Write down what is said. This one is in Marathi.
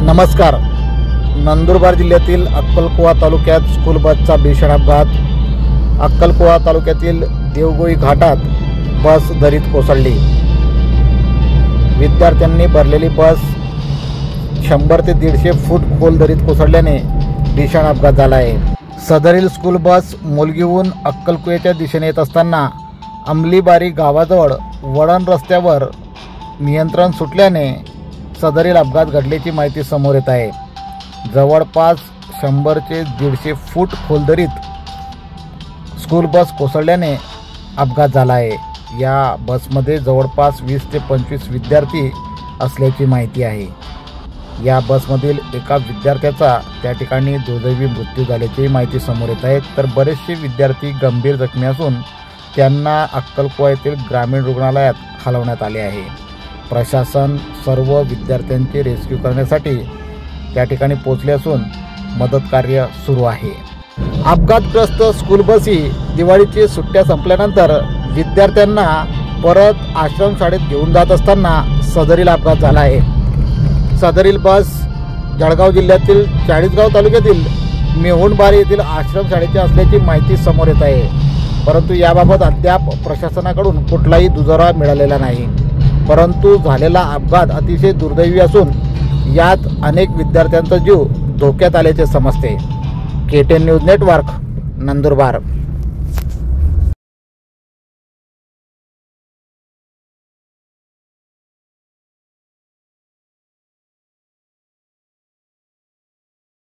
नमस्कार. नंदुरबार जिल्ह्यातील अक्कलकुवा तालुक्यात स्कूल बसचा भीषण अपघात. अक्कलकुवा तालुक्यातील देवगोई घाटात बस दरीत कोसळली. विद्यार्थ्यांनी भरलेली बस 100 ते 150 फूट खोल दरीत कोसळल्याने भीषण अपघात झाला आहे. सदरील स्कूल बस मोलगीहून अक्कलकुव्याच्या दिशेने येत असताना अंमलीबारी गावाजवळ वळण रस्त्यावर नियंत्रण सुटल्याने सदरील अपघात घडल्याची माहिती समोर येत आहे. जवळपास 100 ते 150 फूट खोल दरीत स्कूल बस कोसळल्याने अपघात झाला आहे. या बसमध्ये जवळपास 20 ते 25 विद्यार्थी असल्याची माहिती आहे. या बसमधील एका विद्यार्थ्याचा त्या ठिकाणी दुर्दैवी मृत्यू झाल्याची माहिती समोर येत आहे. तर बरेचसे विद्यार्थी गंभीर जखमी असून त्यांना अक्कलकुवा येथील ग्रामीण रुग्णालयात हलवण्यात आले आहे. प्रशासन सर्व विद्यार्थ्यांचे रेस्क्यू करण्यासाठी त्या ठिकाणी पोहोचले असून मदत कार्य सुरू आहे. अपघातग्रस्त स्कूल बस ही दिवाळीची सुट्ट्या संपल्यानंतर विद्यार्थ्यांना परत आश्रमशाळेत घेऊन जात असताना सदरील अपघात झाला आहे. सदरील बस जळगाव जिल्ह्यातील चाळीसगाव तालुक्यातील मेहुणबारी येथील आश्रमशाळेची असल्याची माहिती समोर येत आहे. परंतु याबाबत अद्याप प्रशासनाकडून कुठलाही दुजोरा मिळालेला नाही. परंतु झालेला अपघात अतिशय दुर्दैवी असून यात अनेक विद्यार्थ्यांचा जीव धोक्यात आल्याचे समजते. KTN news network, Nandurbar.